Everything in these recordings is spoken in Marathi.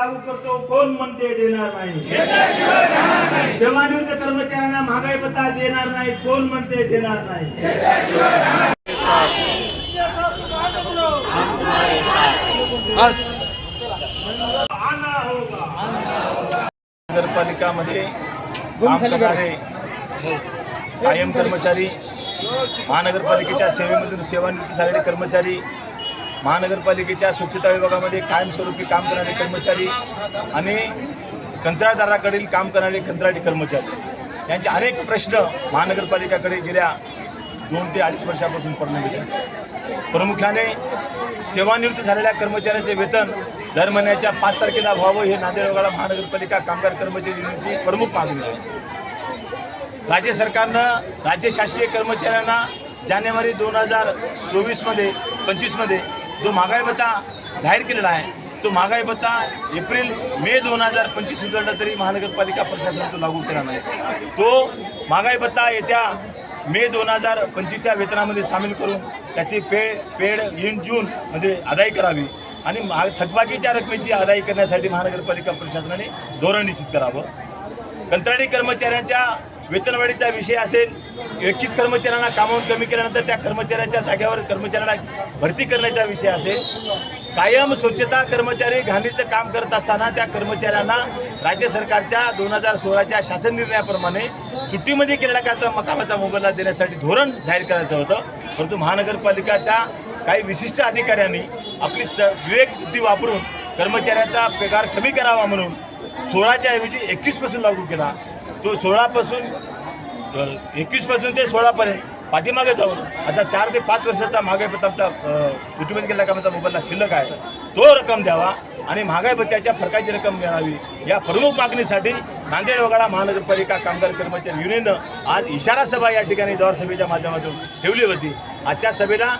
लागू करतो, कोण म्हणते देणार नाही? सेवानिवृत्त कर्मचाऱ्यांना महागाई भत्ता देणार नाही, कोण म्हणते देणार नाही? नगरपालिकामध्ये काम करणारे कायम कर्मचारी, महानगरपालिकेच्या सेवेमधून सेवानिवृत्त झालेले कर्मचारी, महानगरपालिकेच्या स्वच्छता विभागामध्ये कायमस्वरूपी काम करणारे कर्मचारी आणि कंत्राटदाराकडील काम करणारे कंत्राटी कर्मचारी यांचे अनेक प्रश्न महानगरपालिकेकडे गेल्या 2 ते 2.5 वर्षापासून प्रलंबित. प्रामुख्याने सेवानिवृत्त झालेल्या कर्मचाऱ्याचे वेतन दर महिन्याच्या 5 तारखेला व्हावं हे नांदेड वगळा महानगरपालिका कामगार कर्मचारी युनियनची प्रमुख मागणी आहे. राज्य सरकारनं राज्य शासकीय कर्मचाऱ्यांना जानेवारी 2024मध्ये 25मध्ये जो महागाई भत्ता जाहीर केलेला आहे, तो महागाई भत्ता एप्रिल-मे 2025 उजळला तरी महानगरपालिका प्रशासनाने तो लागू केला नाही. तो महागाई भत्ता येत्या मे 2025च्या वेतनामध्ये सामील करून त्याची पेड इन जूनमध्ये अदाई करावी आणि थकबाकीच्या रकमेची अदाई करण्यासाठी महानगरपालिका प्रशासनाने धोरण निश्चित करावं. कंत्राटी कर्मचाऱ्यांच्या वेतनवाढीचा विषय असेल, 21 कर्मचाऱ्यांना कामावून कमी केल्यानंतर त्या कर्मचाऱ्यांच्या जागेवर कर्मचाऱ्यांना भरती करण्याचा विषय असेल, कायम स्वच्छता कर्मचारी घाणीचं काम करत असताना त्या कर्मचाऱ्यांना राज्य सरकारच्या 2016च्या शासन निर्णयाप्रमाणे सुट्टीमध्ये केलेल्या कामाचा मोबदला देण्यासाठी धोरण जाहीर करायचं होतं. परंतु महानगरपालिकेच्या काही विशिष्ट अधिकाऱ्यांनी आपली विवेक बुद्धी वापरून कर्मचाऱ्याचा पगार कमी करावा म्हणून 16च्या ऐवजी 21पासून लागू केला. तो 21पासून ते 16पर्यंत पाठीमागे जाऊन असा 4 ते 5 वर्षाचा महागाई भत्ताचा सुट्टीमध्ये केलेल्या कामाचा मोबदला शिल्लक आहे, तो रक्कम द्यावा आणि महागाई भत्त्याच्या फरकाची रक्कम मिळावी या प्रमुख मागणीसाठी नांदेड वगळा महानगरपालिका कामगार कर्मचारी युनियननं आज इशारा सभा या ठिकाणी दौर सभेच्या माध्यमातून ठेवली होती. आजच्या सभेला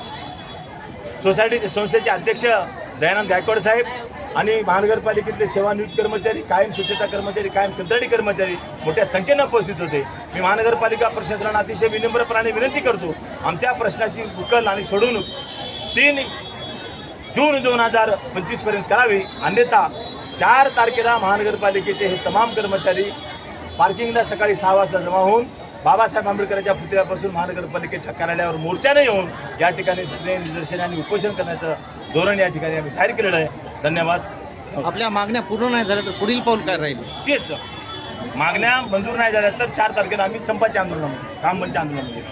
सोसायटीचे संस्थेचे अध्यक्ष दयानंद गायकवाड साहेब आणि महानगरपालिकेतले सेवानिवृत्त कर्मचारी, कायम स्वच्छता कर्मचारी, कायम कंत्राटी कर्मचारी मोठ्या संख्येनं उपस्थित होते. मी महानगरपालिका प्रशासनाला अतिशय विनम्रपणाने विनंती करतो, आमच्या प्रश्नाची उकल आणि सोडवणूक 3 जून 2025पर्यंत करावी, अन्यथा 4 तारखेला महानगरपालिकेचे हे तमाम कर्मचारी पार्किंगला सकाळी 6 वाजता जमा होऊन बाबासाहेब आंबेडकरांच्या पुतळ्यापासून महानगरपालिकेच्या कार्यालयावर मोर्चाने येऊन या ठिकाणी धरणे, निदर्शने आणि उपोषण करण्याचं धोरण या ठिकाणी आम्ही जाहीर केलेलं आहे. धन्यवाद. आपल्या मागण्या पूर्ण नाही झाल्या तर पुढील पाऊल काय राहील? तेच मागण्या मंजूर नाही झाल्या तर 4 तारखेला आम्ही संपाच्या आंदोलनामध्ये, काम बंदच्या आंदोलनामध्ये